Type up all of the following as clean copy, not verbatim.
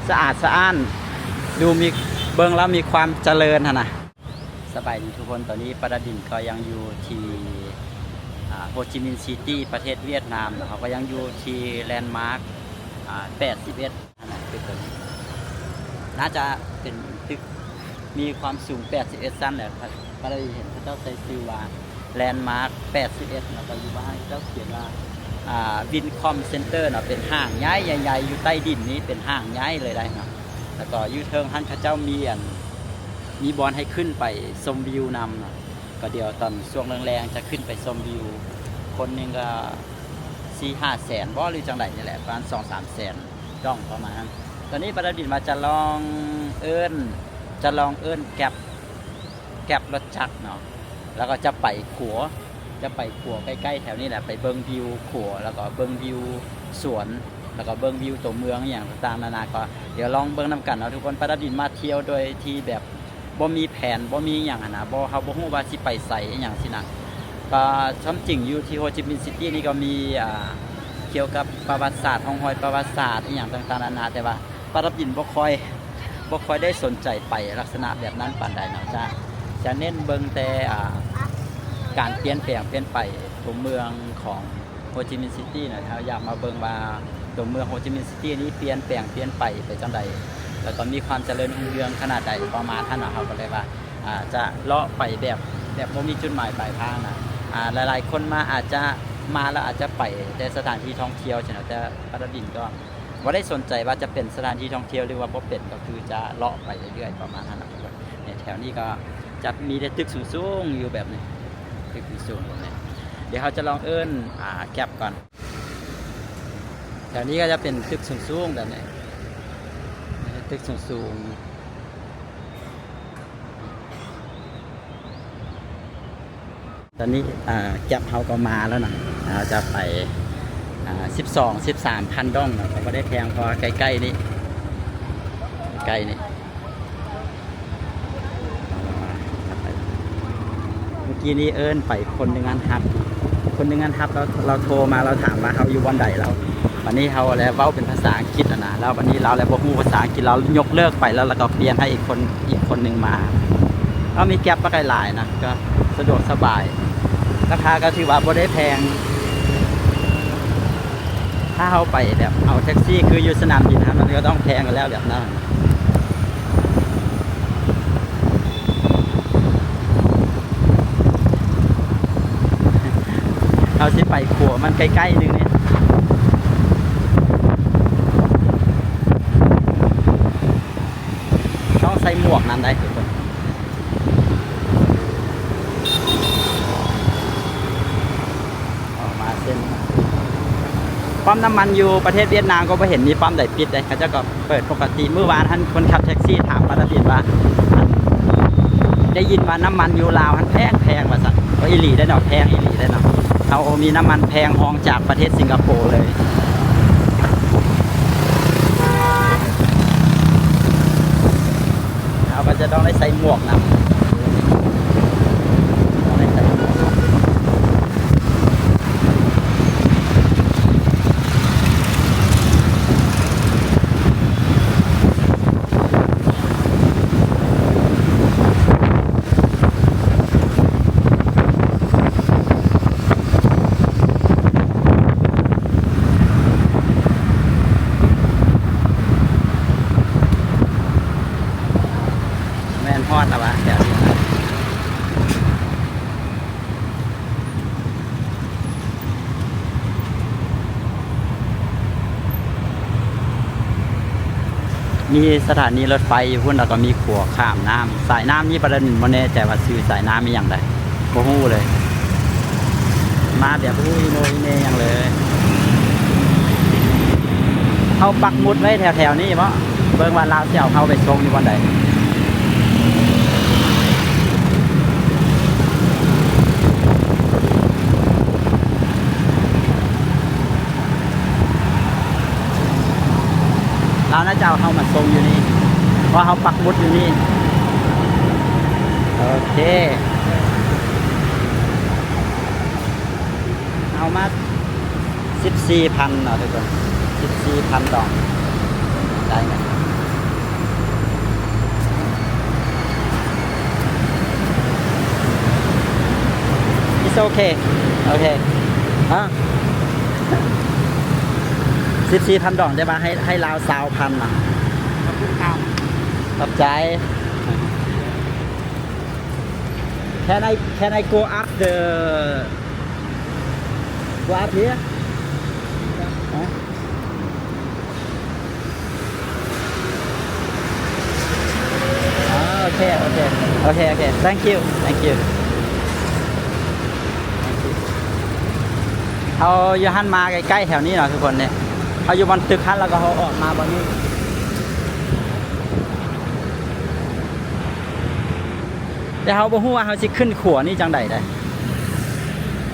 สะอาดสะอ้านดูมีเบิ้งแล้วมีความเจริญนะสบายดีทุกคนตอนนี้ปราดินก็ยังอยู่ที่โฮจิมินห์ซิตี้ประเทศเวียดนามเขาก็ยังอยู่ที่แลนด์มาร์ค81นะตึกตัวนี้น่าจะเป็นตึกมีความสูง81ชั้นแหละปราดินเห็นพระเจ้าใส่ชื่อว่าแลนด์มาร์ค81แล้วก็อยู่บ้านเจ้าเขียนว่าวินคอมเซ็นเตอร์เนาะเป็นห้างย้ายใหญ่ๆอยู่ใต้ดินนี้เป็นห้างย้ายเลยได้เนาะแล้วก็ยูเทิงท่านพระเจ้ามีบอลให้ขึ้นไปชมวิวนำเนาะก็เดี๋ยวตอนช่วงแรงๆจะขึ้นไปชมวิวคนหนึ่งก็4-5 แสนบ่หรือจังไดนี่แหละประมาณ2-3 แสนจ้องประมาณนั้นตอนนี้ประดิษฐ์มาจะลองเอิ้นแก็บรถจักรเนาะแล้วก็จะไปขัวใกล้ๆแถวนี้แหละไปเบิ้งวิวขัวแล้วก็เบิ้งวิวสวนแล้วก็เบิ้งวิวตัวเมืองอย่างต่างๆนานาก็เดี๋ยวลองเบิ้งนำกันเนาะทุกคนปราดินมาเที่ยวโดยที่แบบบ่มีแผนบ่มีอย่างนะบ่เฮาบ่ฮู้ว่าสิไปไสอย่างสินะก็ความจริงอยู่ที่โฮจิมินห์ซิตี้นี่ก็มีเกี่ยวกับประวัติศาสตร์ห้องหอยประวัติศาสตร์อย่างต่างๆนานาแต่ว่าปราดินบ่ค่อยได้สนใจไปลักษณะแบบนั้นปานใดเนาะจะเน้นเบิ้งแต่การเปลี่ยนแปลงไปตัวเมืองของโฮจิมินห์ซิตี้นะครับอยากมาเบิ่งว่าตัวเมืองโฮจิมินห์ซิตี้นี้เปลี่ยนแปลงไปจังใดแล้วก็มีความเจริญรุ่งเรืองขนาดใดประมาณท่านนะครับก็เลยว่าจะเลาะไปแบบบ่มีจุดหมายปลายทางนะหลายๆคนมาอาจจะมาแล้วอาจจะไปแต่สถานที่ท่องเที่ยวใช่ไหมแต่ปราดินก็บ่ได้สนใจว่าจะเป็นสถานที่ท่องเที่ยวหรือว่าบ่เป็นก็คือจะเลาะไปเรื่อยๆประมาณนั้นนะครับในแถวนี้ก็จะมีแต่ตึกสูงๆอยู่แบบนี้ตึกสูงๆเนี่ยเดี๋ยวเขาจะลองเอิ้นแก็บก่อนแถวนี้ก็จะเป็นตึกสูงๆแบบนี้ตึกสูงๆตอนนี้แก็บเขาก็มาแล้วนะเราจะไป13,000 ดองนะเขาก็ได้แพงพอใกล้ๆนี่เมื่อกี้นี้เอิ้นไปคนหนึ่งอันฮับเราโทรมาเราถามว่าเขาอยู่วันใดแล้ววันนี้เขาแล้วเว้าเป็นภาษาอังกฤษนะแล้ววันนี้เราแล้วบ่ฮู้ภาษาอังกฤษเรายกเลิกไปแล้วก็เปลี่ยนให้อีกคนหนึ่งมาก็มีแก๊ปมาหลายนะก็สะดวกสบายราคาก็ถือว่าบ่ได้แพงถ้าเขาไปแบบเอาแท็กซี่คืออยู่สนามบินครับมันก็ต้องแพงกันแล้วแบบนั้นเขาสิไปขัวมันใกล้ๆนึงเนี่ยต้องใส่หมวกนั้นได้ทุกคนออกมาเส้นปั๊มน้ำมันอยู่ประเทศเวียดนามก็ไม่เห็นมีปั๊มใดปิดเลยเขาจะก็เปิดปกติเมื่อวานท่านคนขับแท็กซี่ถามปราดิษฐ์ว่าได้ยินว่าน้ำมันอยู่ลาวท่านแพงว่าสั่งก็อีหลีได้เนาะแพงอีหลีได้เนาะเขามีน้ำมันแพงฮองจากประเทศสิงคโปร์เลยเขาก็จะต้องได้ใส่หมวกนะฮอดแล้ววะเดี๋ยวมีสถานีรถไฟอยู่พุ่นแล้วก็มีขัวข้ามน้ำสายน้ำนี่ประเด็นโมเน่แต่ว่าซื้อสายน้ำมีอย่างไรโอ้โหเลยมาแบบผู้อิโนอิเนอย่างเลยเขาปักมุดไว้แถวๆนี้เพราะเบิ่งว่าลาวเสี่ยวเขาไปชมในวันใดเราน่าจะเอาเข้ามาทรงอยู่นี่เพราะเขาปักมุดอยู่นี่โอเคเอามา14,000เนาะทุกคน14,000 ดอก okay okay 14,000 ดองได้ป่ะให้ลาว20,000นะขอบคุณครับขอบใจ Can I go up here okay thank you เขาอยู่หันมาใกล้ๆแถวนี้หน่อยทุกคนเนี่ยเขาอยู่บนตึกหันแล้วก็เขาออกมาบนนี้แต่เขาบ่ฮู้ว่าเขาสิขึ้นขัวนี่จังใดได้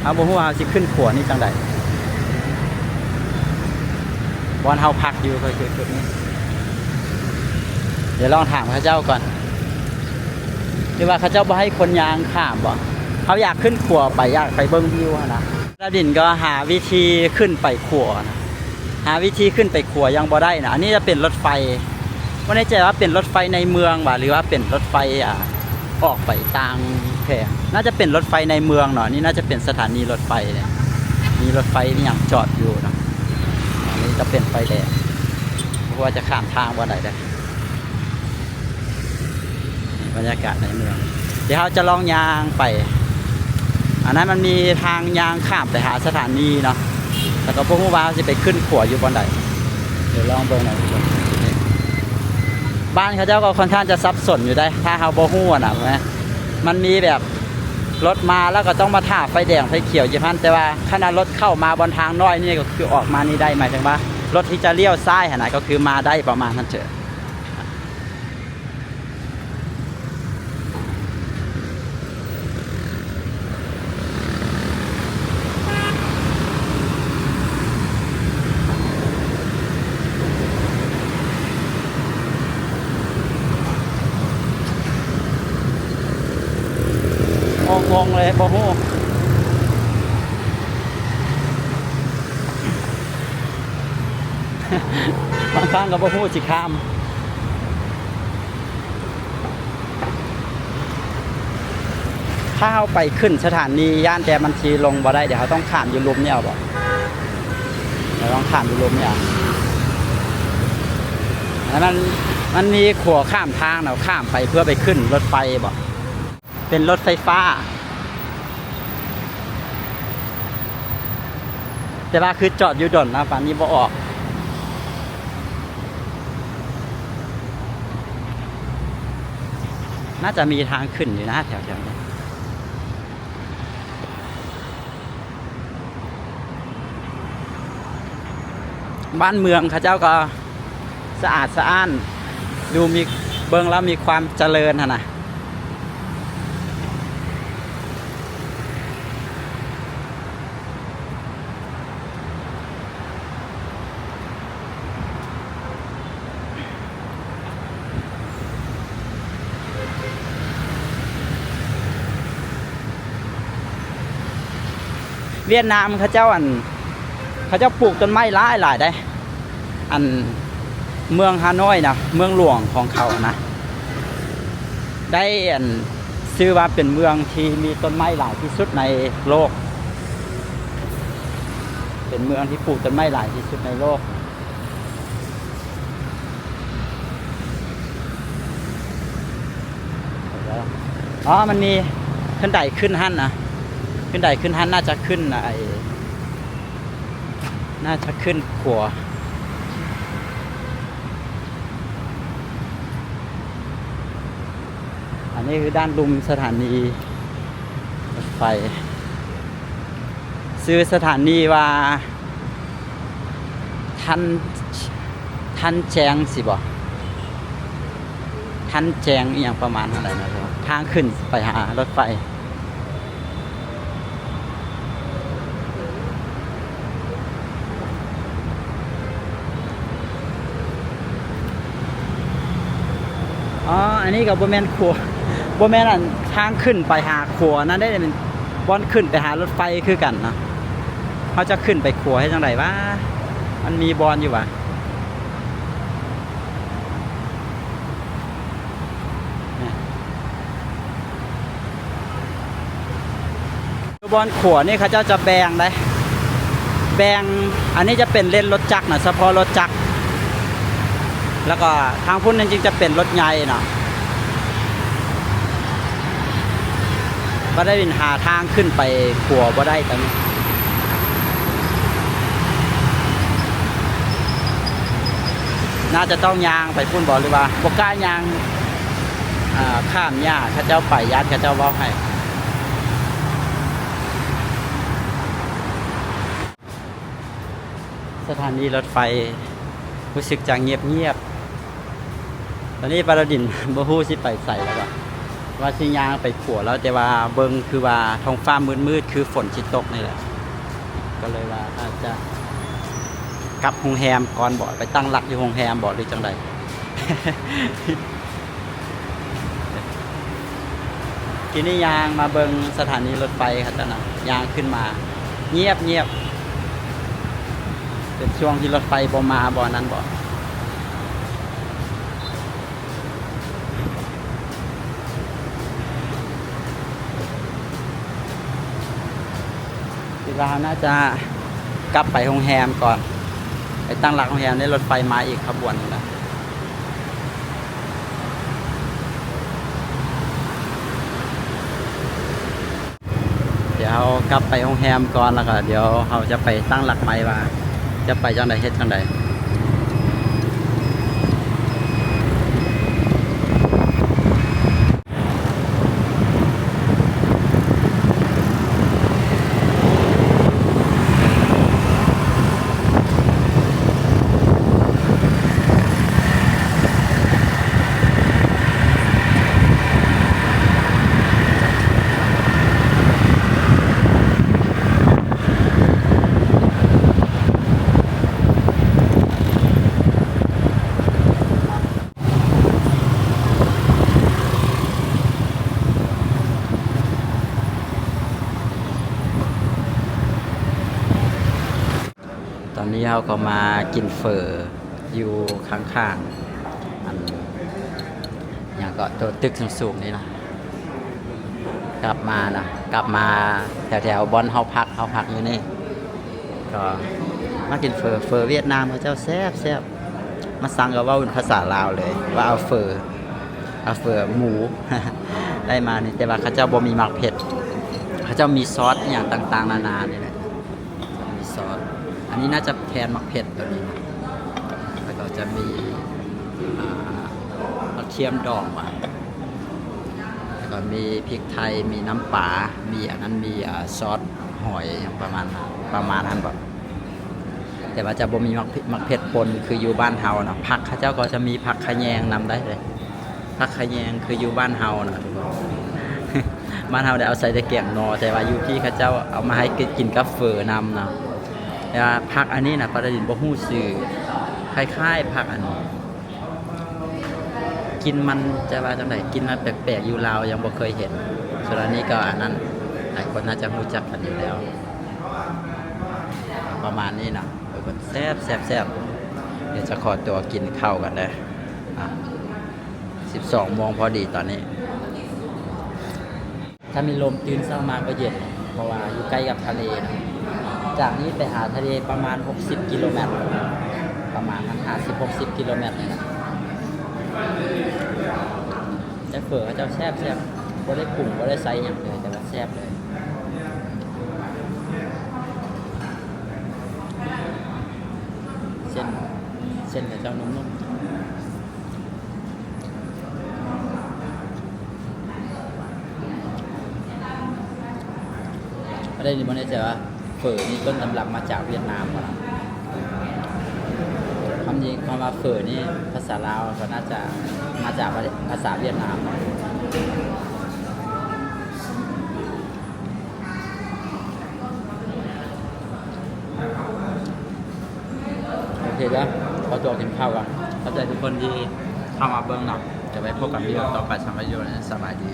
เขาบ่ฮู้ว่าเขาสิขึ้นขัวนี่จังใดบอนเขาพักอยู่คือจุดนี้เดี๋ยวลองถามเขาเจ้าก่อนหรือว่าเขาเจ้าบ่ให้คนยางข้ามบ่เขาอยากขึ้นขัวไปอยากไปเบิ่งวิวนะแล้วดินก็หาวิธีขึ้นไปขัวนะหาวิธีขึ้นไปขัวยังบ่ได้นะอันนี้จะเป็นรถไฟไม่แน่ใจว่าเป็นรถไฟในเมืองบ่หรือว่าเป็นรถไฟออกไปต่างแพร่น่าจะเป็นรถไฟในเมืองเนาะนี่น่าจะเป็นสถานีรถไฟเนี่ยมีรถไฟนี่อย่างจอดอยู่นะอันนี้จะเป็นไฟแดงเพราะว่าจะข้ามทางบ่ได้บรรยากาศในเมืองเดี๋ยวเราจะลองยางไปอันนั้นมันมีทางยางข้ามไปหาสถานีเนาะแต่ก็พวกว่าจะไปขึ้นขัวอยู่บนใดเดี๋ยวลองเบิ่งหน่อยบ้านเขาเจ้าก็ค่อนข้างจะซับซ้อนอยู่ได้ถ้าเขาบ่ฮู้นะมันมีแบบรถมาแล้วก็ต้องมาท่าไฟแดงไฟเขียวอย่างนั้นแต่ว่าขณะรถเข้ามาบนทางน้อยนี่ก็คือออกมานี่ได้หมายถึงว่ารถที่จะเลี้ยวซ้ายขนาดก็คือมาได้ประมาณนั้นเถอะงงเลยบ่ฮู้บางครั้งก็บ่ฮู้สิข้ามถ้าเอาไปขึ้นสถานีย่านแต่มันทีลงบ่ได้เดี๋ยวเขาต้องข้ามอยู่ลุมเนี่ยบ่เดี๋ยวต้องข้ามอยู่ลุมเนี่ยแล้วมันมีขัวข้ามทางเนาะข้ามไปเพื่อไปขึ้นรถไฟบ่เป็นรถไฟฟ้าแต่ว่าคือจอดอยู่ดนนะป่านนี้บ่ออกน่าจะมีทางขึ้นอยู่นะแถวๆนี้บ้านเมืองเขาเจ้าก็สะอาดสะอ้านดูมีเบิ่งแล้วมีความเจริญนะเวียดนามเขาเจ้าปลูกต้นไม้หลายได้อันเมืองฮานอยนะเมืองหลวงของเขานะได้ชื่อว่าเป็นเมืองที่มีต้นไม้หลายที่สุดในโลกเป็นเมืองที่ปลูกต้นไม้หลายที่สุดในโลกมันมีขึ้นไดขึ้นหั่นนะขึ้นใดขึ้นหันน่าจะขึ้นน่าจะขึ้นขัวอันนี้คือด้านลุมสถานีรถไฟซื้อสถานีว่าทันแจงสิบ่ทันแจงอย่างประมาณอะไรนะครับทางขึ้นไปหารถไฟอันนี้กับโบแมนขัวโบแมนอันทางขึ้นไปหาขัวนั้นได้เป็นบอนขึ้นไปหารถไฟคือกันนะเขาจะขึ้นไปขัวให้จังไรวะมันมีบอลอยู่วะ บอนขัวนี่เขาเจ้าจะแบ่งได้แบ่งอันนี้จะเป็นเลนรถจักรนะเฉพาะรถจักรแล้วก็ทางพุ่นนั้นจริงจะเป็นรถใหญ่เนาะก็ได้หาทางขึ้นไปขัวบ่ได้ตอนนี้น่าจะต้องยางไปพุ่นบ่หรือว่าบ่กล้ายางข้ามหญ้าเขาเจ้าไปยัดเขาเจ้าเว้าให้สถานีรถไฟรู้สึกจะเงียบตอนนี้ปาราดินบ่ฮู้สิไปใส่แล้วว่าสิยางไปขัวแล้วแต่ว่าเบิ่งคือว่าท้องฟ้ามืดคือฝนสิตกนี่แหละก็เลยว่าอาจจะกลับโรงแรมก่อนบ่ไปตั้งหลักอยู่โรงแรมบ่หรือจังได ทีนี้ยางมาเบิ่งสถานีรถไฟครับจ้ะนะยางขึ้นมาเงียบเป็นช่วงที่รถไฟบ่มาบ่นั้นบ่คิดว่าน่าจะกลับไปโรงแรมก่อนไปตั้งหลักโรงแรมได้รถไฟมาอีกขบวนนึงนะเดี๋ยวกลับไปโรงแรมก่อนแล้วก็เดี๋ยวเขาจะไปตั้งหลักใหม่ว่าจะไปจังใดเฮ็ดจังใดตอนนี้เราก็มากินเฝออยู่ข้างๆอันอย่างก็ตัวตึกสูงๆนี่นะกลับมาแถวบอนเฮาพักอยู่นี่ก็มากินเฝอเวียดนามเขาเจ้าแซ่บมาสั่งก็ว่าเป็นภาษาลาวเลยว่าเอาเฝอหมู ได้มานี่แต่ว่าเขาเจ้าบ่มีหมักเผ็ดเขาเจ้ามีซอสอย่างต่างๆนานานี่แหละมีซอสอันนี้น่าจะแทนหมักเผ็ดตัวนี้แล้วก็จะมีกระเทียมดองแล้วก็มีพริกไทยมีน้ำปลามีอันนั้นมีซอสหอยประมาณนั้นแบบแต่ว่าจะบ่มีหมักเผ็ดปนคืออยู่บ้านเฮานะผักข้าเจ้าก็จะมีผักขะแยงนำได้เลยผักขะแยงคืออยู่บ้านเฮานะทุกคน บ้านเฮาได้เอาใส่ในแกงนอแต่ว่าอยู่ที่ข้าเจ้าเอามาให้กินกับเฝอนำนะแต่ว่าผักอันนี้นะปาราดินบ่ฮู้ชื่อคล้ายๆผักอันนี้กินมันจะว่าจังไดกินมันแปลกๆอยู่ลาวยังบ่เคยเห็นส่วนอันนี้ก็อันนั้นหลายคนน่าจะรู้จักกันอยู่แล้วประมาณนี้นะทุกคนแซ่บเดี๋ยวจะขอตัวกินข้าวกันเลย12 โมงพอดีตอนนี้ถ้ามีลมตื่นเช้ามาก็เย็นเพราะว่าอยู่ใกล้กับทะเลนะจากนี้ไปหาทะเลประมาณ60 กิโลเมตรประมาณนั้น50-60 กิโลเมตรนี่นะแต่เฝอเขาเจ้าแซ่บบ่ได้ปรุงบ่ได้ใส่หยังเลยแต่ว่าแซ่บเลยเส้นเขาเจ้านุ่มๆได้ยินบ่ได้ใจว่าเฝอนี่ต้นตำรับมาจากเวียดนามความจริงคำว่าเฝอนี่ภาษาลาวก็น่าจะมาจากภาษาเวียดนามโอเคจ้ะขอตัวกินข้าวกันเข้าใจทุกคนที่เข้ามาเบื้องหลังจะไปพบกับวิดีโอต่อไปสำหรับวิดีโอนี้สบายดี